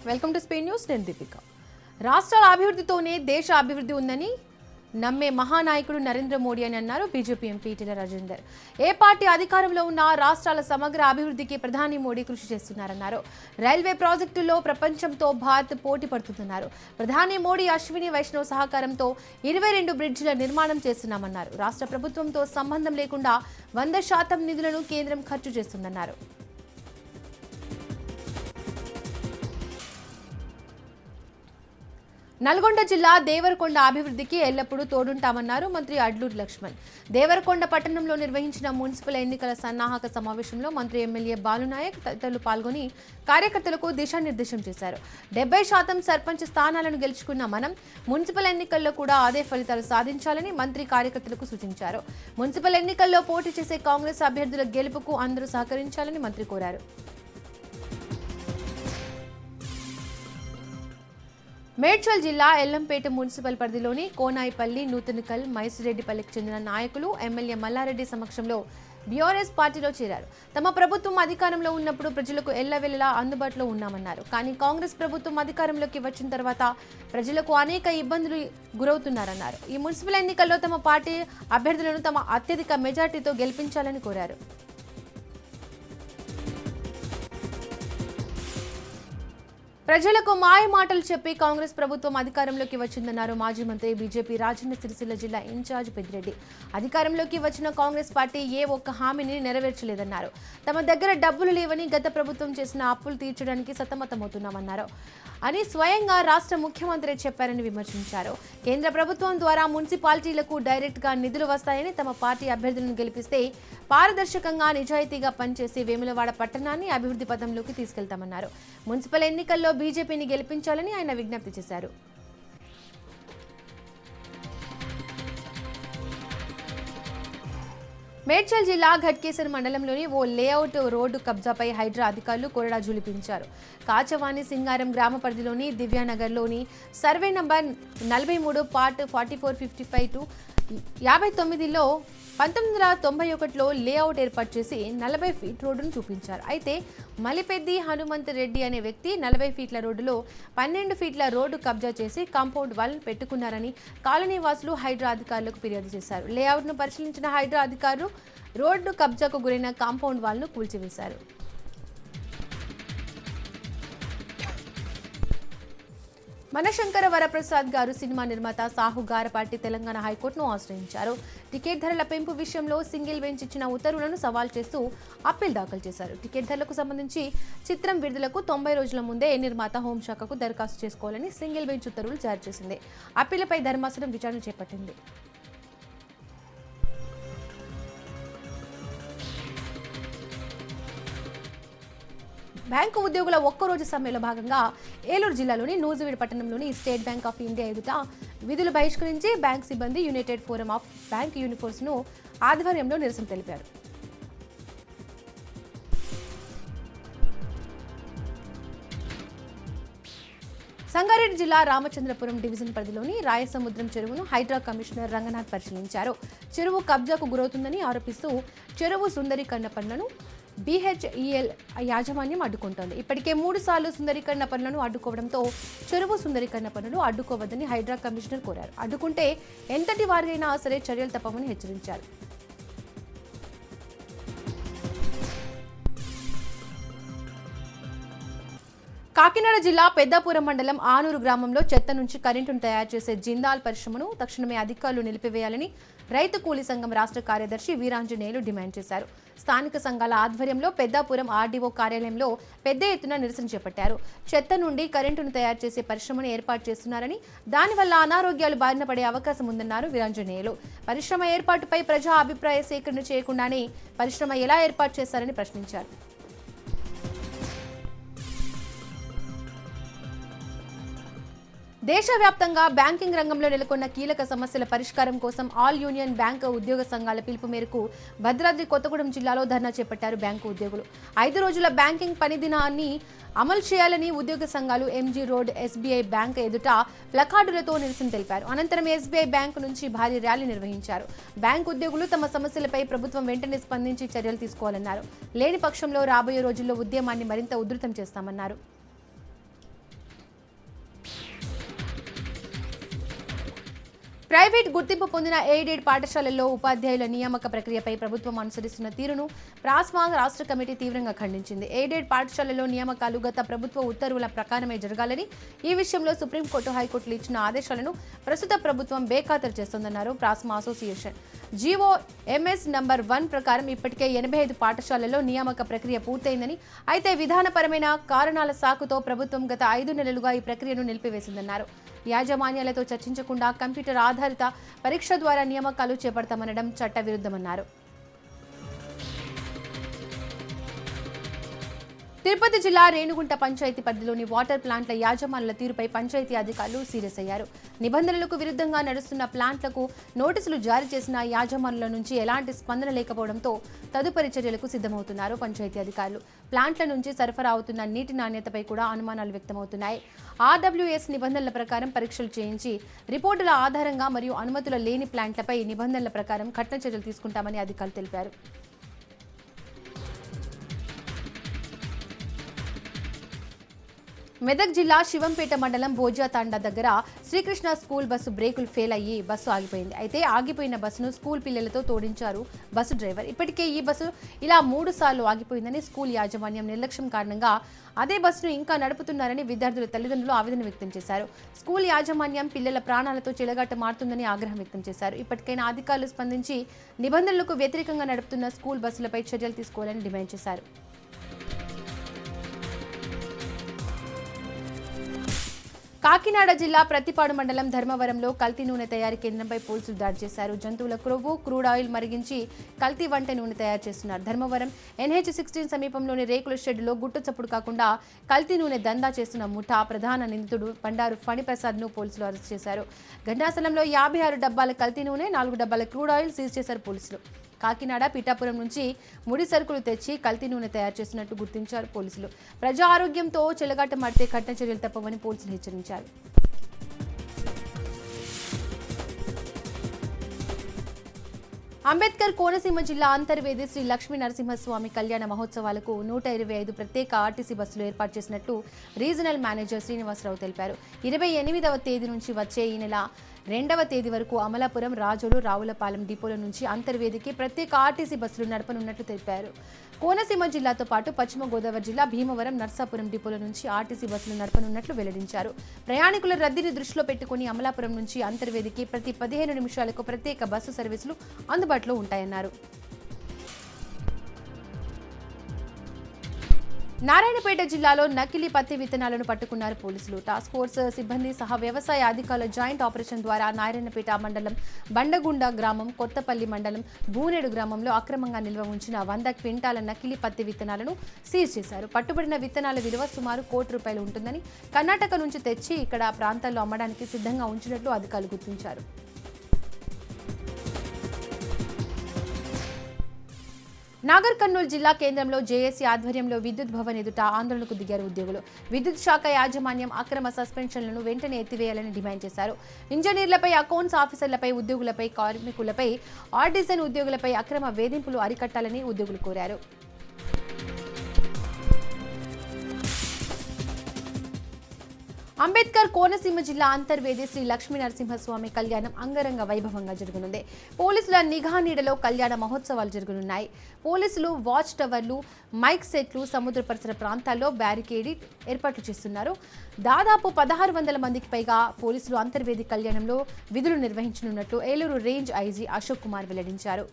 Welcome to Spain news. నేను దీపిక. రాష్ట్రాల అభివృద్ధితోనే దేశ అభివృద్ధి ఉందని నమ్మే మహానాయకుడు నరేంద్ర మోడీ అని అన్నారు బీజేపీ ఎంపీ ఈటెల రాజేందర్. ఏ పార్టీ అధికారంలో ఉన్న రాష్ట్రాల సమగ్ర అభివృద్ధికి ప్రధాని మోడీ కృషి చేస్తున్నారన్నారు. రైల్వే ప్రాజెక్టుల్లో ప్రపంచంతో భారత్ పోటీ పడుతుందన్నారు. ప్రధాని మోడీ అశ్విని వైష్ణవ్ సహకారంతో 22 బ్రిడ్జిల నిర్మాణం చేస్తున్నామన్నారు. రాష్ట్ర ప్రభుత్వంతో సంబంధం లేకుండా 100% నిధులను కేంద్రం ఖర్చు చేస్తుందన్నారు. నల్గొండ జిల్లా దేవరకొండ అభివృద్ధికి ఎల్లప్పుడూ తోడుంటామన్నారు మంత్రి అడ్లూరి లక్ష్మణ్. దేవరకొండ పట్టణంలో నిర్వహించిన మున్సిపల్ ఎన్నికల సన్నాహక సమావేశంలో మంత్రి ఎమ్మెల్యే బాలునాయక్ తదితరులు పాల్గొని కార్యకర్తలకు దిశానిర్దేశం చేశారు. 70% సర్పంచ్ స్థానాలను గెలుచుకున్న మనం మున్సిపల్ ఎన్నికల్లో కూడా అదే ఫలితాలు సాధించాలని మంత్రి కార్యకర్తలకు సూచించారు. మున్సిపల్ ఎన్నికల్లో పోటీ చేసే కాంగ్రెస్ అభ్యర్థుల గెలుపుకు అందరూ సహకరించాలని మంత్రి కోరారు. మేడ్చల్ జిల్లా ఎల్లంపేట మున్సిపల్ పరిధిలోని కోనాయిపల్లి, నూతనకల్, మైసిరెడ్డిపల్లికి చెందిన నాయకులు ఎమ్మెల్యే మల్లారెడ్డి సమక్షంలో బీఆర్ఎస్ పార్టీలో చేరారు. తమ ప్రభుత్వం అధికారంలో ఉన్నప్పుడు ప్రజలకు ఎల్లవెల్లలా అందుబాటులో ఉన్నామన్నారు. కానీ కాంగ్రెస్ ప్రభుత్వం అధికారంలోకి వచ్చిన తర్వాత ప్రజలకు అనేక ఇబ్బందులు గురవుతున్నారన్నారు. ఈ మున్సిపల్ ఎన్నికల్లో తమ పార్టీ అభ్యర్థులను తమ అత్యధిక మెజార్టీతో గెలిపించాలని కోరారు. ప్రజలకు మాయ మాటలు చెప్పి కాంగ్రెస్ ప్రభుత్వం అధికారంలోకి వచ్చిందన్నారు మాజీ మంత్రి బీజేపీ రాజన్న సిరిసిల్ల జిల్లా ఇన్ఛార్జ్ పెద్దిరెడ్డి. అధికారంలోకి వచ్చిన కాంగ్రెస్ పార్టీ ఏ ఒక్క హామీని నెరవేర్చలేదన్నారు. తమ దగ్గర డబ్బులు లేవని, గత ప్రభుత్వం చేసిన అప్పులు తీర్చడానికి సతమతమవుతున్నామన్నారు అని స్వయంగా రాష్ట్ర ముఖ్యమంత్రి చెప్పారని విమర్శించారు. కేంద్ర ప్రభుత్వం ద్వారా మున్సిపాలిటీలకు డైరెక్ట్ గా నిధులు వస్తాయని, తమ పార్టీ అభ్యర్థులను గెలిపిస్తే పారదర్శకంగా నిజాయితీగా పనిచేసి వేములవాడ పట్టణాన్ని అభివృద్ధి పథంలోకి తీసుకెళ్తామన్నారు. మున్సిపల్ ఎన్నికల్లో బీజేపీని గెలిపించాలని ఆయన విజ్ఞప్తి చేశారు. మేడ్చల్ జిల్లా ఘట్కేసర్ మండలంలోని ఓ లేఅవుట్ రోడ్డు కబ్జాపై హైడ్రా అధికారులు కొరడా జులిపించారు. కాచవాణి సింగారం గ్రామ పరిధిలోని దివ్యానగర్లోని సర్వే నంబర్ 43 పార్ట్ 4455 59లో 1991లో లేఅవుట్ ఏర్పాటు చేసి 40 ఫీట్ రోడ్డును చూపించారు. అయితే మలిపెద్ది హనుమంత్ రెడ్డి అనే వ్యక్తి 40 ఫీట్ల రోడ్డులో 12 ఫీట్ల రోడ్డు కబ్జా చేసి కాంపౌండ్ వాల్ పెట్టుకున్నారని కాలనీ వాసులు హైడ్రా అధికారులకు ఫిర్యాదు చేశారు. లేఅవుట్ను పరిశీలించిన హైడ్రా అధికారులు రోడ్డు కబ్జాకు గురైన కాంపౌండ్ వాల్ను కూల్చివేశారు. మనశంకర వరప్రసాద్ గారు సినిమా నిర్మాత సాహు గారపాటి తెలంగాణ హైకోర్టును ఆశ్రయించారు. టికెట్ ధరల పెంపు విషయంలో సింగిల్ బెంచ్ ఇచ్చిన ఉత్తర్వులను సవాల్ చేస్తూ అప్పీల్ దాఖలు చేశారు. టికెట్ ధరలకు సంబంధించి చిత్రం విడుదలకు 90 రోజుల ముందే నిర్మాత హోంశాఖకు దరఖాస్తు చేసుకోవాలని సింగిల్ బెంచ్ ఉత్తర్వులు జారీ చేసింది. అప్పీలపై ధర్మాసనం విచారణ చేపట్టింది. బ్యాంకు ఉద్యోగుల ఒక్కరోజు సమ్మెలో భాగంగా ఏలూరు జిల్లాలోని నూజివీడు పట్టణంలోని స్టేట్ బ్యాంక్ ఆఫ్ ఇండియా ఎదుట విధులు బహిష్కరించి బ్యాంక్ సిబ్బంది యునైటెడ్ ఫోరం ఆఫ్ బ్యాంక్ యూనిఫోర్స్ను ఆధ్వర్యంలో నిరసన తెలిపారు. సంగారెడ్డి జిల్లా రామచంద్రపురం డివిజన్ పరిధిలోని రాయసముద్రం చెరువును హైడ్రా కమిషనర్ రంగనాథ్ పరిశీలించారు. చెరువు కబ్జాకు గురవుతుందని ఆరోపిస్తూ చెరువు సుందరీకరణ పనులను BHEL యాజమాన్యం అడ్డుకుంటోంది. ఇప్పటికే 3 సార్లు సుందరీకరణ పనులను అడ్డుకోవడంతో చెరువు సుందరీకరణ పనులు అడ్డుకోవద్దని హైడ్రా కమిషనర్ కోరారు. అడ్డుకుంటే ఎంతటి వారికైనా సరే చర్యలు తప్పమని హెచ్చరించారు. కాకినాడ జిల్లా పెద్దాపురం మండలం ఆనూరు గ్రామంలో చెత్త నుంచి కరెంటును తయారు చేసే జిందాల్ పరిశ్రమను తక్షణమే అధికారులు నిలిపివేయాలని రైతు కూలీ సంఘం రాష్ట్ర కార్యదర్శి వీరాంజనేయులు డిమాండ్ చేశారు. స్థానిక సంఘాల ఆధ్వర్యంలో పెద్దాపురం ఆర్డీఓ కార్యాలయంలో పెద్ద ఎత్తున నిరసన చేపట్టారు. చెత్త నుండి కరెంటును తయారు చేసే పరిశ్రమను ఏర్పాటు చేస్తున్నారని, దానివల్ల అనారోగ్యాలు బారిన పడే అవకాశం ఉందన్నారు వీరాంజనేయులు. పరిశ్రమ ఏర్పాటుపై ప్రజా అభిప్రాయ సేకరణ చేయకుండానే పరిశ్రమ ఎలా ఏర్పాటు చేశారని ప్రశ్నించారు. దేశవ్యాప్తంగా బ్యాంకింగ్ రంగంలో నెలకొన్న కీలక సమస్యల పరిష్కారం కోసం ఆల్ యూనియన్ బ్యాంక్ ఉద్యోగ సంఘాల పిలుపు మేరకు భద్రాద్రి కొత్తగూడెం జిల్లాలో ధర్నా చేపట్టారు బ్యాంకు ఉద్యోగులు. 5 రోజుల బ్యాంకింగ్ పనిదినాన్ని అమలు చేయాలని ఉద్యోగ సంఘాలు MG రోడ్ SBI బ్యాంక్ ఎదుట ప్లకార్డులతో నిరసన తెలిపారు. అనంతరం SBI బ్యాంకు నుంచి భారీ ర్యాలీ నిర్వహించారు. బ్యాంకు ఉద్యోగులు తమ సమస్యలపై ప్రభుత్వం వెంటనే స్పందించి చర్యలు తీసుకోవాలన్నారు. లేని పక్షంలో రాబోయే రోజుల్లో ఉద్యమాన్ని మరింత ఉధృతం చేస్తామన్నారు. ప్రైవేట్ గుర్తింపు పొందిన ఎయిడెడ్ పాఠశాలల్లో ఉపాధ్యాయుల నియామక ప్రక్రియపై ప్రభుత్వం అనుసరిస్తున్న తీరును ప్రాస్మా రాష్ట్ర కమిటీ తీవ్రంగా ఖండించింది. ఎయిడెడ్ పాఠశాలల్లో నియామకాలు గత ప్రభుత్వ ఉత్తర్వుల ప్రకారమే జరగాలని, ఈ విషయంలో సుప్రీంకోర్టు, హైకోర్టులు ఇచ్చిన ఆదేశాలను ప్రస్తుత ప్రభుత్వం బేఖాతరు చేస్తోందన్నారు ప్రాస్మా అసోసియేషన్. జీవో ఎంఎస్ నంబర్ 1 ప్రకారం ఇప్పటికే 85 పాఠశాలల్లో నియామక ప్రక్రియ పూర్తయిందని, అయితే విధానపరమైన కారణాల సాకుతో ప్రభుత్వం గత 5 నెలలుగా ఈ ప్రక్రియను నిలిపివేసిందన్నారు. యాజమాన్యాలతో చర్చించకుండా కంప్యూటర్ ఆధారిత పరీక్ష ద్వారా నియామకాలు చేపడతామనడం చట్టవిరుద్ధమన్నారు. తిరుపతి జిల్లా రేణుగుంట పంచాయతీ పరిధిలోని వాటర్ ప్లాంట్ల యాజమానుల తీరుపై పంచాయతీ అధికారులు సీరియస్ అయ్యారు. నిబంధనలకు విరుద్ధంగా నడుస్తున్న ప్లాంట్లకు నోటీసులు జారీ చేసిన యాజమానుల నుంచి ఎలాంటి స్పందన లేకపోవడంతో తదుపరి చర్యలకు సిద్ధమవుతున్నారు పంచాయతీ అధికారులు. ప్లాంట్ల నుంచి సరఫరా అవుతున్న నీటి నాణ్యతపై కూడా అనుమానాలు వ్యక్తమవుతున్నాయి. ఆర్డబ్ల్యూఎస్ నిబంధనల ప్రకారం పరీక్షలు చేయించి రిపోర్టుల ఆధారంగా మరియు అనుమతుల లేని ప్లాంట్లపై నిబంధనల ప్రకారం కఠిన చర్యలు తీసుకుంటామని అధికారులు తెలిపారు. మెదక్ జిల్లా శివంపేట మండలం భోజాతాండా దగ్గర శ్రీకృష్ణ స్కూల్ బస్సు బ్రేకులు ఫెయిల్ అయ్యి బస్సు ఆగిపోయింది. అయితే ఆగిపోయిన బస్సును స్కూల్ పిల్లలతో తోడించారు బస్సు డ్రైవర్. ఇప్పటికే ఈ బస్సు ఇలా 3 సార్లు ఆగిపోయిందని, స్కూల్ యాజమాన్యం నిర్లక్ష్యం కారణంగా అదే బస్సును ఇంకా నడుపుతున్నారని విద్యార్థుల తల్లిదండ్రులు ఆవేదన వ్యక్తం చేశారు. స్కూల్ యాజమాన్యం పిల్లల ప్రాణాలతో చెలగాటమాడుతుందని ఆగ్రహం వ్యక్తం చేశారు. ఇప్పటికైనా అధికారులు స్పందించి నిబంధనలకు వ్యతిరేకంగా నడుపుతున్న స్కూల్ బస్సులపై చర్యలు తీసుకోవాలని డిమాండ్ చేశారు. కాకినాడ జిల్లా ప్రతిపాడు మండలం ధర్మవరంలో కల్తీ నూనె తయారీ కేంద్రంపై పోలీసులు దాడి చేశారు. జంతువుల క్రొవ్వు, క్రూడ్ ఆయిల్ మరిగించి కల్తీ వంట నూనె తయారు చేస్తున్నారు. ధర్మవరం NH-16 సమీపంలోని రేకుల షెడ్డులో గుట్టు చప్పుడు కాకుండా కల్తీ నూనె దందా చేస్తున్న ముఠా ప్రధాన నిందితుడు బండారు ఫణిప్రసాద్ను పోలీసులు అరెస్ట్ చేశారు. ఘటనా స్థలంలో 56 డబ్బాల కల్తీ నూనె, 4 డబ్బాల క్రూడ్ ఆయిల్ సీజ్ చేశారు పోలీసులు. కాకినాడ, పిఠాపురం నుంచి ముడి సరుకులు తెచ్చి కల్తీ నూనె తయారు చేస్తున్నట్టు గుర్తించారు పోలీసులు. ప్రజా ఆరోగ్యంతో చెలగాటమాడితే కఠిన చర్యలు తప్పవని పోలీసులు హెచ్చరించారు. అంబేద్కర్ కోనసీమ జిల్లా అంతర్వేది శ్రీ లక్ష్మీ నరసింహస్వామి కళ్యాణ మహోత్సవాలకు 125 ప్రత్యేక ఆర్టీసీ బస్సులు ఏర్పాటు చేసినట్లు రీజనల్ మేనేజర్ శ్రీనివాసరావు తెలిపారు. 28వ తేదీ నుంచి వచ్చే ఈ నెల 2వ తేదీ వరకు అమలాపురం, రాజోలు, రావులపాలెం డిపోల నుంచి అంతర్వేదికి ప్రత్యేక ఆర్టీసీ బస్సులు నడపనున్నట్లు తెలిపారు. కోనసీమ జిల్లాతో పాటు పశ్చిమ గోదావరి జిల్లా భీమవరం, నర్సాపురం డిపోల నుంచి ఆర్టీసీ బస్సులు నడపనున్నట్లు వెల్లడించారు. ప్రయాణికుల రద్దీని దృష్టిలో పెట్టుకుని అమలాపురం నుంచి అంతర్వేదికి ప్రతి 15 నిమిషాలకు ప్రత్యేక బస్సు సర్వీసులు అందుబాటులో ఉంటాయన్నారు. నారాయణపేట జిల్లాలో నకిలీ పత్తి విత్తనాలను పట్టుకున్నారు పోలీసులు. టాస్క్ ఫోర్స్ సిబ్బంది సహా వ్యవసాయ అధికారుల జాయింట్ ఆపరేషన్ ద్వారా నారాయణపేట మండలం బండగుండ గ్రామం, కొత్తపల్లి మండలం బూనేడు గ్రామంలో అక్రమంగా నిల్వ ఉంచిన 100 క్వింటాల నకిలీ పత్తి విత్తనాలను సీజ్ చేశారు. పట్టుబడిన విత్తనాల విలువ సుమారు ₹1 ఉంటుందని, కర్ణాటక నుంచి తెచ్చి ఇక్కడ ప్రాంతాల్లో అమ్మడానికి సిద్ధంగా ఉంచినట్లు అధికారులు గుర్తించారు. నాగర్ కర్నూలు జిల్లా కేంద్రంలో జేఏసీ ఆధ్వర్యంలో విద్యుత్ భవన్ ఎదుట ఆందోళనకు దిగారు ఉద్యోగులు. విద్యుత్ శాఖ యాజమాన్యం అక్రమ సస్పెన్షన్లను వెంటనే ఎత్తివేయాలని డిమాండ్ చేశారు. ఇంజనీర్లపై, అకౌంట్స్ ఆఫీసర్లపై, ఉద్యోగులపై, కార్మికులపై, ఆర్టిజన్ ఉద్యోగులపై అక్రమ వేధింపులు అరికట్టాలని ఉద్యోగులు కోరారు. అంబేద్కర్ కోనసీమ జిల్లా అంతర్వేది శ్రీ లక్ష్మీ నరసింహస్వామి కళ్యాణం అంగరంగ వైభవంగా జరగనుంది. పోలీసుల నిఘా నీడలో కళ్యాణ మహోత్సవాలు జరగనున్నాయి. పోలీసులు వాచ్ టవర్లు, మైక్ సెట్లు, సముద్ర పరిసర ప్రాంతాల్లో బ్యారికేడ్ ఏర్పాట్లు చేస్తున్నారు. దాదాపు 1600 మందికి పైగా పోలీసులు అంతర్వేది కళ్యాణంలో విధులు నిర్వహించనున్నట్లు ఏలూరు రేంజ్ ఐజీ అశోక్ కుమార్ వెల్లడించారు.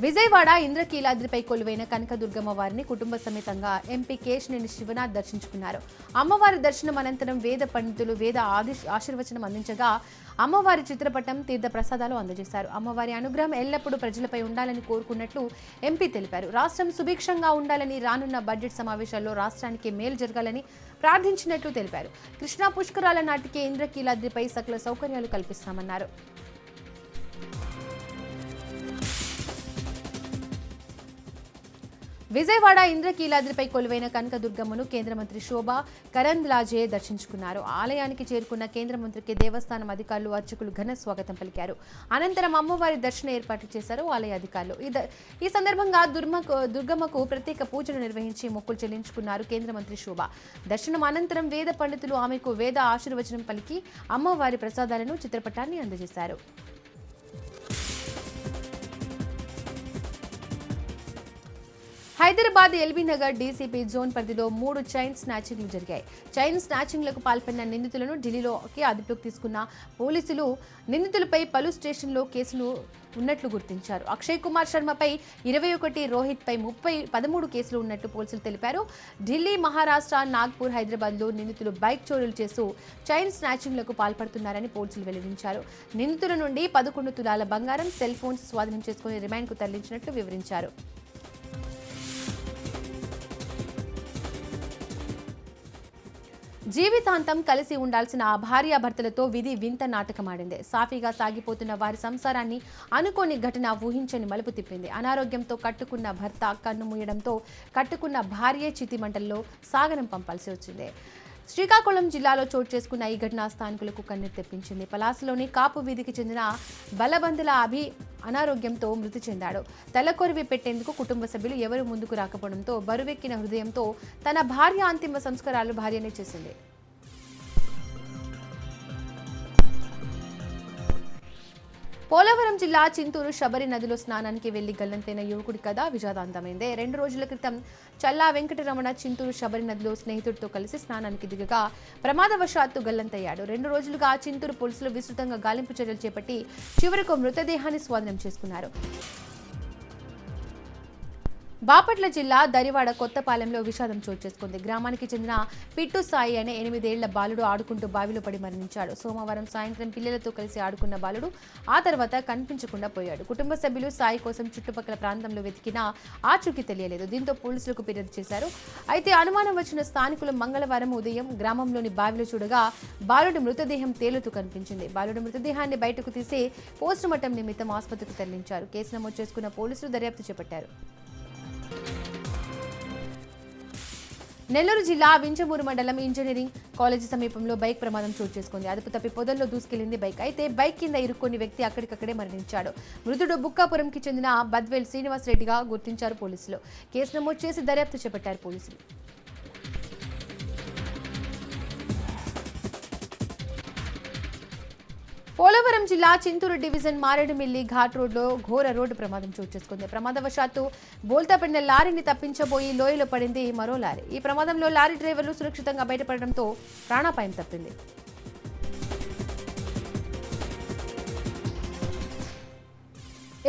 విజయవాడ ఇంద్రకీలాద్రిపై కొలువైన కనకదుర్గమ్మ వారిని కుటుంబ సమేతంగా ఎంపీ కేశినేని శివనాథ్ దర్శించుకున్నారు. అమ్మవారి దర్శనం అనంతరం వేద పండితులు వేద ఆశీర్వచనం అందించగా అమ్మవారి చిత్రపటం, తీర్థ ప్రసాదాలు అందజేశారు. అమ్మవారి అనుగ్రహం ఎల్లప్పుడూ ప్రజలపై ఉండాలని కోరుకున్నట్లు ఎంపీ తెలిపారు. రాష్ట్రం సుభిక్షంగా ఉండాలని, రానున్న బడ్జెట్ సమావేశాల్లో రాష్ట్రానికి మేలు జరగాలని ప్రార్థించినట్లు తెలిపారు. కృష్ణా పుష్కరాల నాటికే ఇంద్రకీలాద్రిపై సకల సౌకర్యాలు కల్పిస్తామన్నారు. విజయవాడ ఇంద్రకీలాద్రిపై కొలువైన కనకదుర్గమ్మను కేంద్ర మంత్రి శోభా కరంద్లాజే దర్శించుకున్నారు. ఆలయానికి చేరుకున్న కేంద్ర మంత్రికి దేవస్థానం అధికారులు, అర్చకులు ఘన స్వాగతం పలికారు. అనంతరం అమ్మవారి దర్శన ఏర్పాట్లు చేశారు ఆలయ అధికారులు. ఈ సందర్భంగా దుర్గమ్మకు ప్రత్యేక పూజలు నిర్వహించి మొక్కులు చెల్లించుకున్నారు కేంద్ర మంత్రి శోభా. దర్శనం అనంతరం వేద పండితులు ఆమెకు వేద ఆశీర్వచనం పలికి అమ్మవారి ప్రసాదాలను, చిత్రపటాన్ని అందజేశారు. హైదరాబాద్ ఎల్బీనగర్ డీసీపీ జోన్ పరిధిలో 3 చైన్ స్నాచింగ్లు జరిగాయి. చైన్ స్నాచింగ్లకు పాల్పడిన నిందితులను ఢిల్లీలోకి అదుపులోకి తీసుకున్న పోలీసులు నిందితులపై పలు స్టేషన్లో కేసులు ఉన్నట్లు గుర్తించారు. అక్షయ్ కుమార్ శర్మపై 21, రోహిత్పై 13 కేసులు ఉన్నట్లు పోలీసులు తెలిపారు. ఢిల్లీ, మహారాష్ట్ర, నాగ్పూర్, హైదరాబాద్లో నిందితులు బైక్ చోరీలు చేస్తూ చైన్ స్నాచింగ్లకు పాల్పడుతున్నారని పోలీసులు వెల్లడించారు. నిందితుల నుండి 11 తులాల బంగారం, సెల్ ఫోన్స్ స్వాధీనం చేసుకుని రిమాండ్కు తరలించినట్లు వివరించారు. జీవితాంతం కలిసి ఉండాల్సిన ఆ భార్యాభర్తలతో విధి వింత నాటకమాడింది. సాఫీగా సాగిపోతున్న వారి సంసారాన్ని అనుకోని ఘటన ఊహించని మలుపు తిప్పింది. అనారోగ్యంతో కట్టుకున్న భర్త కన్నుమూయడంతో కట్టుకున్న భార్యే చితిమంటల్లో సాగనం పంపాల్సి వచ్చింది. శ్రీకాకుళం జిల్లాలో చోటు చేసుకున్న ఈ ఘటన స్థానికులకు కన్నీరు తెప్పించింది. పలాసలోని కాపు వీధికి చెందిన బలబందుల అనారోగ్యంతో మృతి చెందాడు. తలకొరివి పెట్టేందుకు కుటుంబ సభ్యులు ఎవరు ముందుకు రాకపోవడంతో బరువెక్కిన హృదయంతో తన భార్య అంతిమ సంస్కారాలు భార్యనే చేసింది. పోలవరం జిల్లా చింతూరు శబరి నదిలో స్నానానికి వెళ్లి గల్లంతైన యువకుడి కథ విషాదాంతమైంది. 2 రోజుల క్రితం చల్లా వెంకటరమణ చింతూరు శబరి నదిలో స్నేహితుడితో కలిసి స్నానానికి దిగగా ప్రమాదవశాత్తు గల్లంతయ్యాడు. 2 రోజులుగా చింతూరు పోలీసులు విస్తృతంగా గాలింపు చర్యలు చేపట్టి చివరకు మృతదేహాన్ని స్వాధీనం చేసుకున్నారు. బాపట్ల జిల్లా దరివాడ కొత్తపాలెంలో విషాదం చోటు చేసుకుంది. గ్రామానికి చెందిన పిట్టు సాయి అనే 8 ఏళ్ల బాలుడు ఆడుకుంటూ బావిలో పడి మరణించాడు. సోమవారం సాయంత్రం పిల్లలతో కలిసి ఆడుకున్న బాలుడు ఆ తర్వాత కనిపించకుండా పోయాడు. కుటుంబ సభ్యులు సాయి కోసం చుట్టుపక్కల ప్రాంతంలో వెతికినా ఆచూకీ తెలియలేదు. దీంతో పోలీసులకు ఫిర్యాదు చేశారు. అయితే అనుమానం వచ్చిన స్థానికులు మంగళవారం ఉదయం గ్రామంలోని బావిలో చూడగా బాలుడి మృతదేహం తేలుతూ కనిపించింది. బాలుడి మృతదేహాన్ని బయటకు తీసి పోస్టుమార్టం నిమిత్తం ఆసుపత్రికి తరలించారు. కేసు నమోదు చేసుకున్న పోలీసులు దర్యాప్తు చేపట్టారు. నెల్లూరు జిల్లా వింజమూరు మండలం ఇంజనీరింగ్ కాలేజీ సమీపంలో బైక్ ప్రమాదం చోటు చేసుకుంది. అదుపు తప్పి పొదల్లో దూసుకెళ్లింది బైక్. అయితే బైక్ కింద ఇరుక్కుని వ్యక్తి అక్కడికక్కడే మరణించాడు. మృతుడు బుక్కాపురంకి చెందిన బద్వేల్ శ్రీనివాస్ రెడ్డిగా గుర్తించారు పోలీసులు. కేసు నమోదు చేసి దర్యాప్తు చేపట్టారు పోలీసులు. పోలవరం జిల్లా చింతూరు డివిజన్ మారేడుమిల్లి ఘాట్ రోడ్లో ఘోర రోడ్డు ప్రమాదం చోటు చేసుకుంది. ప్రమాదవశాత్తు బోల్తా పడిన లారీని తప్పించబోయి లోయలో పడింది మరో లారీ. ఈ ప్రమాదంలో లారీ డ్రైవర్లు సురక్షితంగా బయటపడడంతో ప్రాణాపాయం తప్పింది.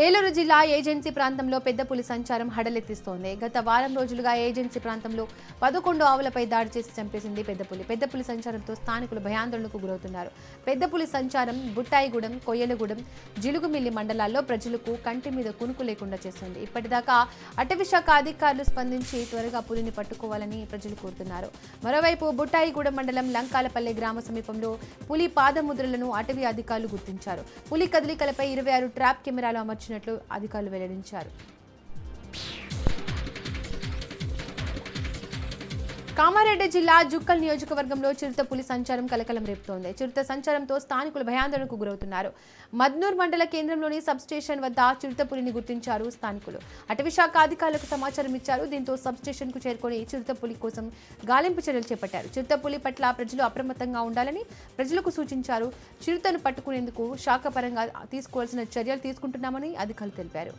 ఏలూరు జిల్లా ఏజెన్సీ ప్రాంతంలో పెద్ద పులి సంచారం హడలెత్తిస్తోంది. గత వారం రోజులుగా ఏజెన్సీ ప్రాంతంలో 11 ఆవులపై దాడి చేసి చంపేసింది పెద్ద పులి సంచారంతో స్థానికులు భయాందోళనకు గురవుతున్నారు. పెద్ద పులి సంచారం బుట్టాయిగూడెం, కొయ్యలగూడెం, జిలుగుమిల్లి మండలాల్లో ప్రజలకు కంటి మీద కునుకు లేకుండా చేస్తుంది. ఇప్పటిదాకా అటవీశాఖ అధికారులు స్పందించి త్వరగా పులిని పట్టుకోవాలని ప్రజలు కోరుతున్నారు. మరోవైపు బుట్టాయిగూడెం మండలం లంకాలపల్లె గ్రామ సమీపంలో పులి పాదముద్రలను అటవీ అధికారులు గుర్తించారు. పులి కదలికలపై 26 ట్రాప్ కెమెరాలు అమర్చినట్లు అధికారులు వెల్లడించారు. కామారెడ్డి జిల్లా జుక్కల్ నియోజకవర్గంలో చిరుత పులి సంచారం కలకలం రేపుతోంది. చిరుత సంచారంతో స్థానికులు భయాందోళనకు గురవుతున్నారు. మద్నూర్ మండల కేంద్రంలోని సబ్ స్టేషన్ వద్ద చిరుత పులిని గుర్తించారు స్థానికులు. అటవీశాఖ అధికారులకు సమాచారం ఇచ్చారు. దీంతో సబ్ స్టేషన్ కు చేరుకొని చిరుత పులి కోసం గాలింపు చర్యలు చేపట్టారు. చిరుత పులి పట్ల ప్రజలు అప్రమత్తంగా ఉండాలని ప్రజలకు సూచించారు. చిరుతను పట్టుకునేందుకు శాఖపరంగా తీసుకోవాల్సిన చర్యలు తీసుకుంటున్నామని అధికారులు తెలిపారు.